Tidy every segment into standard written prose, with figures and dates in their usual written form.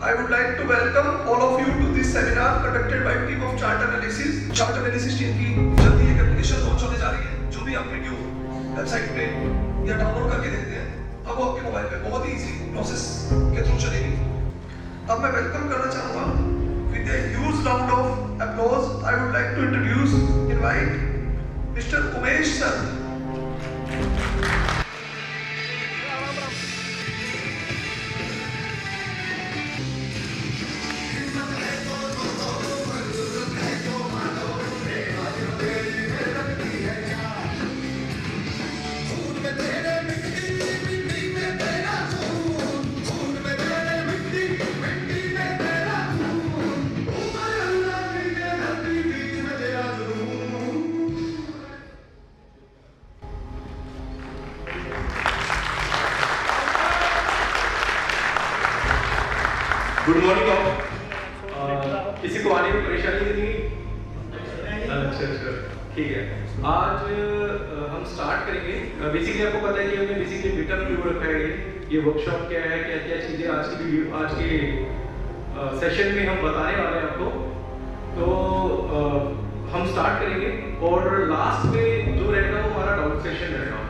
I would like to welcome all of you to this seminar conducted by team of Chart Analysis. Chart Analysis team की जल्दी एक application launch होने जा रही है, जो भी आप वीडियो वेबसाइट पे या डाउनलोड करके देखते हैं, अब वो आपके मोबाइल पे बहुत ही इजी प्रोसेस के थ्रू चलेगी। अब मैं वेलकम करना चाहूँगा with a huge round of applause. I would like to invite Mr. Umesh sir. Good morning all. किसी को आने में परेशानी नहीं? अच्छा ठीक है। आज हम स्टार्ट करेंगे। बेसिकली आपको पता है कि हमने बेसिकली मीटअप क्यों रखा है, ये वर्कशॉप क्या है, क्या क्या चीज़ें आज के सेशन में हम बताने वाले हैं आपको। तो हम स्टार्ट करेंगे और लास्ट में जो रहेगा वो हमारा डाउट सेशन रहेगा।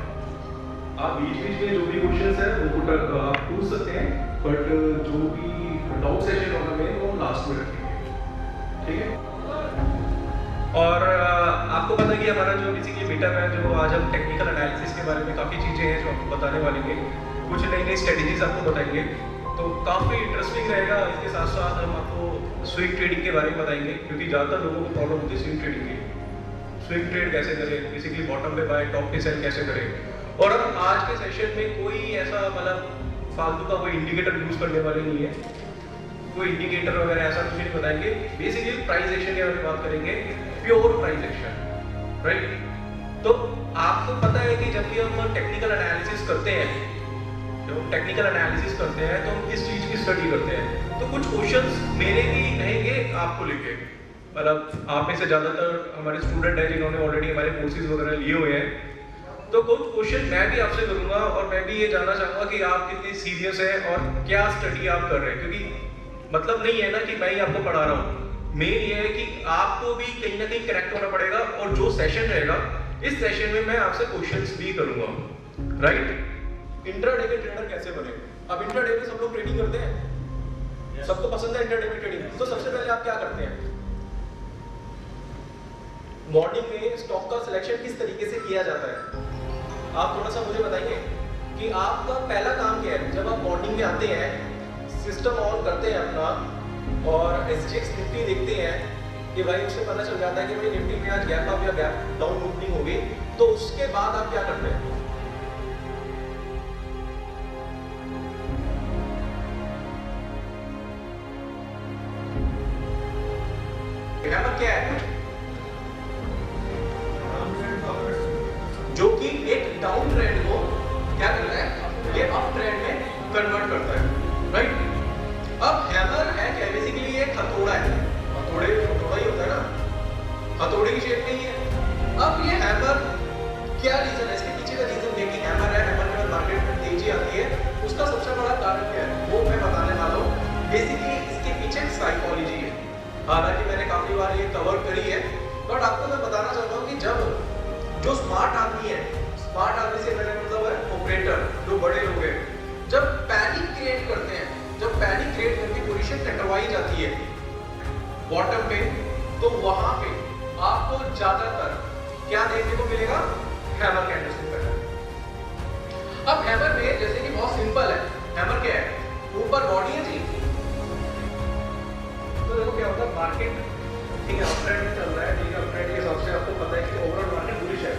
आप बीच बीच में जो भी क्वेश्चंस है वो आप पूछ सकते हैं, बट जो भी डाउट सेशन होगा में वो लास्ट में रखेंगे, ठीक है। और आपको पता है कि हमारा जो बेसिकली मीटअप है, जो आज हम टेक्निकल एनालिसिस के बारे में काफ़ी चीज़ें हैं जो आपको बताने वाले हैं, कुछ नई नई स्ट्रेटजीज आपको बताएंगे, तो काफ़ी इंटरेस्टिंग रहेगा। इसके साथ साथ हम आपको स्विंग ट्रेडिंग के बारे में बताएंगे, क्योंकि ज़्यादातर लोगों को प्रॉब्लम होती है स्विंग ट्रेडिंग की। स्विंग ट्रेड कैसे करें, बेसिकली बॉटम पे बाय टॉप पे सेल कैसे करें। और हम आज के सेशन में कोई ऐसा मतलब फालतू का कोई इंडिकेटर यूज़ करने वाले नहीं है, कोई इंडिकेटर वगैरह ऐसा कुछ नहीं बताएंगे। बेसिकली प्राइस एक्शन के बारे में बात करेंगे, प्योर प्राइस एक्शन, राइट। तो आपको पता है कि जब भी हम टेक्निकल एनालिसिस करते हैं, तो हम किस चीज़ की स्टडी करते हैं। तो कुछ क्वेश्चंस मेरे भी रहेंगे आपको लेके, मतलब आप में से ज़्यादातर हमारे स्टूडेंट हैं जिन्होंने ऑलरेडी हमारे कोर्सेज वगैरह लिए हुए हैं, तो कुछ क्वेश्चन मैं भी आपसे करूँगा और मैं भी ये जानना चाहूँगा कि आप कितनी सीरियस हैं और क्या स्टडी आप कर रहे हैं। क्योंकि मतलब नहीं है ना कि मैं ही आपको पढ़ा रहा हूँ, मेन ये है कि आपको भी कहीं ना कहीं करेक्ट होना पड़ेगा। और जो सेशन रहेगा, इस सेशन में मैं आपसे क्वेश्चंस भी करूँगा, राइट। इंट्राडे के ट्रेडर कैसे बने? अब इंट्राडे में सब लोग ट्रेडिंग करते हैं, सबको पसंद है इंट्राडे में ट्रेडिंग। तो सबसे पहले आप क्या करते हैं? मॉर्निंग में स्टॉक का सिलेक्शन किस तरीके से किया जाता है, आप थोड़ा सा मुझे बताइए कि आपका पहला काम क्या है। जब आप मॉर्निंग में आते हैं, सिस्टम ऑन करते हैं अपना और SGX निफ्टी देखते हैं कि भाई उससे पता चल जाता है कि भाई निफ्टी में आज गैप अप या गैप डाउन ओपनिंग होगी, तो उसके बाद आप क्या करते हैं? क्या है जो कि एक डाउन ट्रेंड को क्या करता है, ये अप ट्रेंड में कन्वर्ट करता है, राइट। अब हैमर है क्या? बेसिकली ये हथौड़ा है, हथौड़ा ही होता है ना, हथौड़े की शेप में ही है। अब ये हैमर क्या रीजन है, इसके पीछे का रीजन है कि हैमर है, हैमर में मार्केट में तेजी आती है, उसका सबसे बड़ा कारण क्या है वो मैं बताने वाला हूँ। बेसिकली इसके पीछे साइकोलॉजी है, हालांकि मैंने काफी बार ये कवर करी है, बट आपको मैं बताना चाहता हूँ कि जब जो स्मार्ट आदमी है, स्मार्ट आदमी से मेरा मतलब है ऑपरेटर, जो बड़े लोग हैं, जब पैनिक क्रिएट करते हैं, जब पैनिक क्रिएट करके पोजीशन कटवाई जाती है बॉटम पे, तो वहां पे आपको ज्यादातर क्या देखने को मिलेगा? Hammer candlestick pattern. अब हैमर में जैसे कि बहुत सिंपल है, हैमर क्या है? ऊपर बॉडी है जी, तो देखो क्या होता है, मार्केट ठीक है अप ट्रेंड में चल रहा है, ठीक है, अप ट्रेंड के हिसाब से आपको पता है कि ओवरऑल मार्केट बुलिश है,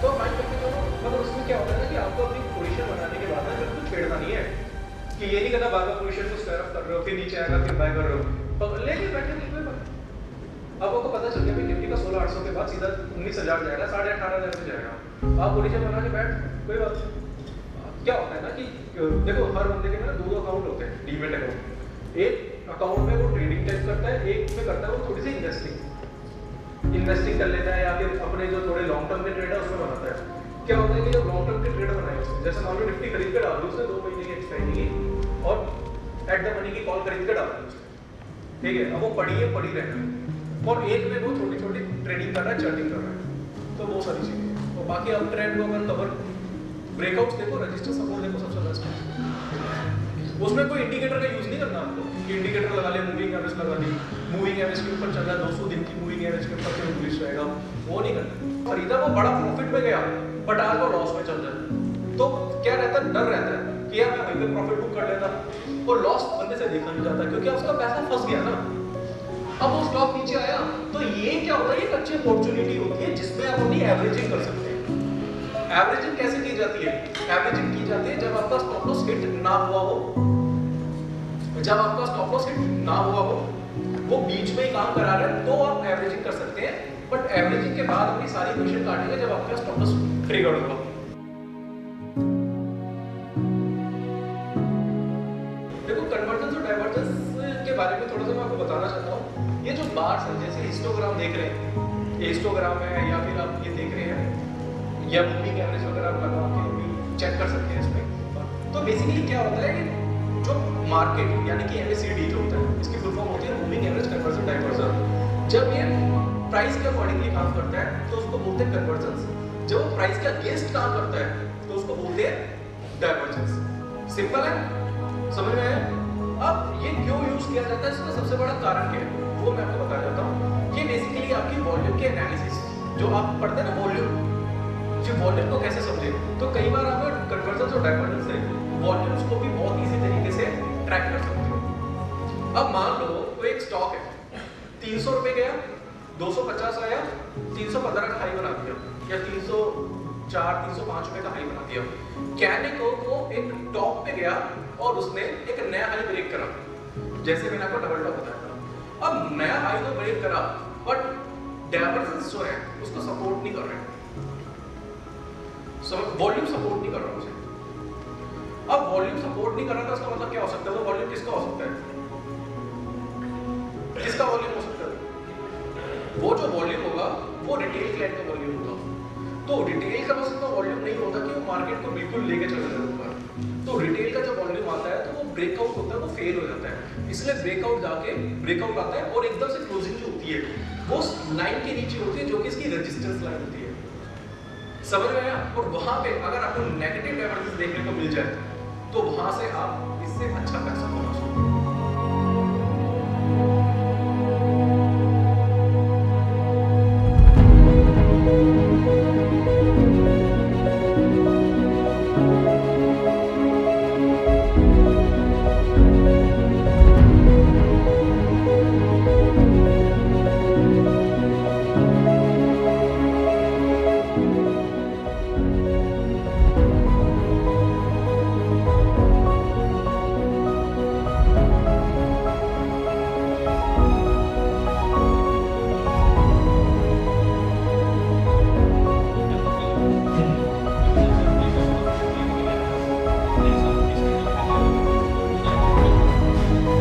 तो माइंड करके चलो। मतलब उसमें क्या होता है ना कि आपको अपनी पोजीशन बनाने के बाद ना बिल्कुल छेड़ना नहीं है, कि ये नहीं करना बार-बार पोजीशन को स्क्वायर ऑफ कर रहे हो, फिर नीचे आएगा फिर बाय कर रहे हो, तो लेके बैठे नहीं कोई बात। अब आपको पता चल गया कि निफ्टी का 16,800 के बाद सीधा 19,000 जाएगा, 18,500 पे जाएगा, आप पोजीशन बना के बैठ, कोई बात नहीं। क्या होता है ना कि देखो हर बंदे के ना दो अकाउंट होते हैं, डीमैट अकाउंट। एक अकाउंट में वो ट्रेडिंग टाइप करता है, एक में करता है वो थोड़ी सी इन्वेस्टिंग कर लेता है, या फिर अपने जो थोड़े लॉन्ग टर्म के ट्रेड है उसमें बनाता है। क्या होता है कि जब लॉन्ग टर्म के ट्रेड बनाए उसने, जैसे मान लो निफ्टी खरीद कर डाल दी उसने 2 महीने की एक्सपायरी की, और एट द मनी की कॉल खरीद के डाल दी, ठीक है। अब वो पड़ी है, पड़ी रहना है, और एक में वो छोटी छोटी ट्रेडिंग कर रहा है, चार्टिंग कर रहा है, तो वो सारी चीजें। और बाकी अब ट्रेंड को अगर कवर ब्रेकआउट्स देखो, रजिस्टर सपोर्ट देखो, सबसे बेस्ट। उसमें कोई इंडिकेटर का यूज नहीं करना आपको कि इंडिकेटर लगा ले, मूविंग एवरेज लगा ली, मूविंग एवरेज के ऊपर चल रहा है, 200 दिन की मूविंग एवरेज के ऊपर क्यों बुलिश रहेगा, वो नहीं करना। खरीदा वो बड़ा प्रॉफिट में गया, बट आज वो लॉस में चल रहा है, तो क्या रहता है, डर रहता है कि यार मैं वहीं पे प्रॉफिट बुक कर लेता, और लॉस बनने से देखा नहीं जाता क्योंकि उसका पैसा फंस गया ना। अब वो स्टॉक नीचे आया, तो ये क्या होता है, एक अच्छी अपॉर्चुनिटी होती है जिसमें आप अपनी एवरेजिंग कर सकते हैं। एवरेजिंग कैसे की जाती है? एवरेजिंग की जाती है जब आपका स्टॉप लॉस हिट ना हुआ हो, जब आपका स्टॉप लॉस हिट ना हुआ हो, वो बीच में ही काम करा रहा है, तो आप एवरेजिंग कर सकते हैं। बट एवरेजिंग के बाद अपनी सारी पोजीशन काटेंगे जब आपका स्टॉप लॉस ट्रिगर होगा। देखो कन्वर्जेंस और डाइवर्जेंस के बारे में थोड़ा सा मैं आपको बताना चाहता हूँ। ये जो बार्स हैं, जैसे हिस्टोग्राम देख रहे हैं, ये हिस्टोग्राम है, या फिर आप ये देख रहे हैं, या मूविंग एवरेज वगैरह आप लगा के भी चेक कर सकते हैं इसमें। तो बेसिकली क्या होता है कि जो मार्केट यानी कि MACD जो होता है, इसकी फुल फॉर्म होती है मूविंग एवरेज कन्वर्जन डाइवर्जन। जब ये प्राइस के अकॉर्डिंगली काम करता है तो उसको बोलते हैं कन्वर्जेंस। जब वो प्राइस के अगेंस्ट काम करता है तो उसको बोलते हैं डाइवर्जेंस। सिंपल है, समझ में आया? अब ये क्यों यूज किया जाता है, इसका सबसे बड़ा कारण क्या है वो मैं आपको बता देता हूँ। ये बेसिकली आपकी वॉल्यूम के एनालिसिस जो आप पढ़ते हैं ना, वॉल्यूम को कैसे समझे, तो कई बार आप कन्वर्जेंस और डाइवर्जेंस से वॉल्यूम्स को भी बहुत इजी तरीके से ट्रैक कर सकते हो। अब मान लो कोई एक स्टॉक है, 300 रुपए गया, 250 आया, 315 का हाई बना दिया, या 304 305 रुपए का हाई बना दिया। कैनिको को एक टॉप पे गया और उसने एक नया हाई ब्रेक करा, जैसे मैंने आपको डबल टॉप बताया था। अब नया हाई तो ब्रेक करा, बट डाइवर्जेंस जो है उसको सपोर्ट नहीं कर रहे, वॉल्यूम सपोर्ट नहीं कर रहा उसे। अब वॉल्यूम सपोर्ट नहीं कर रहा था, इसका मतलब क्या हो सकता है, वो वॉल्यूम किसका हो सकता है, किसका वॉल्यूम हो सकता है? वो जो वॉल्यूम होगा वो रिटेल क्लाइंट का वॉल्यूम होगा। तो रिटेल का बस इतना वॉल्यूम नहीं होता कि वो मार्केट को बिल्कुल लेके चला जाए ऊपर। तो रिटेल का जब वॉल्यूम आता है तो वो ब्रेकआउट होता है, वो फेल हो जाता है, इसलिए ब्रेकआउट आता है और एकदम से क्लोजिंग जो होती है वो लाइन के नीचे होती है, जो कि इसकी रेजिस्टेंस लाइन होती है। समझ में आया? और वहां पे अगर आपको नेगेटिव डाइवर्जेंस देखने को मिल जाए तो वहां से आप इससे अच्छा पैसा कमा सकते हो।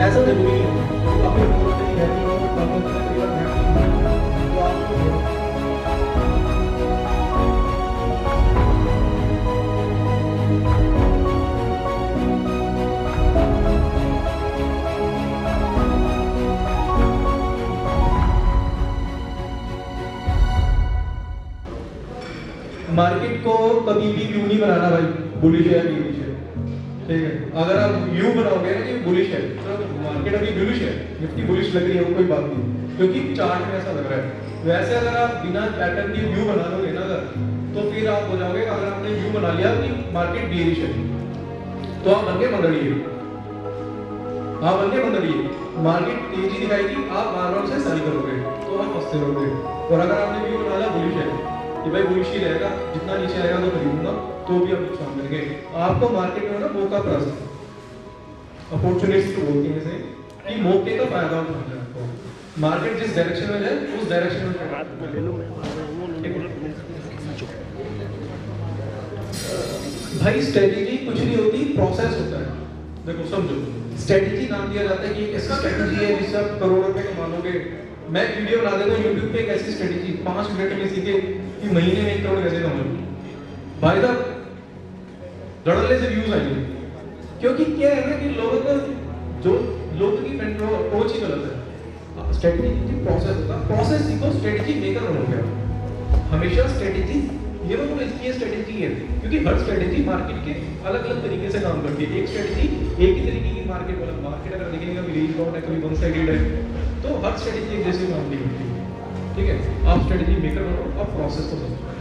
ऐसा जरूरी है अपने मार्केट को कभी भी यू नहीं बनाना भाई, बुलिश है बुलिश है, ठीक है। अगर आप यू बनाओगे ना कि बुलिश है, तो मार्केट अभी बुलिश है, निफ्टी बुलिश लग रही है, वो कोई बात नहीं, क्योंकि चार्ट में ऐसा लग रहा है। वैसे अगर आप बिना पैटर्न के यू बना लोगे ना अगर, तो फिर आप हो जाओगे, अगर आपने यू बना लिया कि मार्केट बेरिश है तो आप बन के मंगड़िए, आप बन के मंगड़िए, मार्केट तेजी दिखाएगी, आप आराम से सेल करोगे तो आप फंसते रहोगे। और अगर आपने यू बना लिया बुलिश है कि भाई बुलिश ही रहेगा, जितना नीचे आएगा तो खरीदूंगा, तो भी आप नुकसान करेंगे। आपको मार्केट में ना मौका प्राप्त, अपॉर्चुनिटी बोलती है इसे, कि मौके का फायदा उठाना है आपको। मार्केट जिस डायरेक्शन में जाए उस डायरेक्शन में भाई स्ट्रेटेजी कुछ नहीं होती, प्रोसेस होता है। देखो समझो, स्ट्रेटेजी नाम दिया जाता है कि एक ऐसी स्ट्रेटेजी है जिससे आप करोड़ों रुपए कमा लोगे। मैं वीडियो बना देता हूँ यूट्यूब पे एक ऐसी स्ट्रेटेजी 5 मिनट में सीखे कि महीने में 1 करोड़ कैसे कमाऊं। भाई साहब धड़ल्ले से व्यूज आएंगे, क्योंकि क्या है ना कि लोगों को जो लोगों की मेंटर अप्रोच ही गलत है। स्ट्रेटजी प्रोसेस होता है, प्रोसेस सीखो, स्ट्रेटजी मेकर बनोगे आप। हमेशा स्ट्रेटजी ये मतलब इसकी स्ट्रेटजी है, क्योंकि हर स्ट्रेटजी मार्केट के अलग अलग तरीके से काम करती है। एक स्ट्रेटजी एक ही तरीके की मार्केट वाला मार्केट अगर देखेंगे कभी रीच आउट है, कभी वन साइडेड है, तो हर स्ट्रेटजी एक जैसे काम नहीं करती। ठीक है, आप स्ट्रेटजी मेकर बनो, आप प्रोसेस को समझो।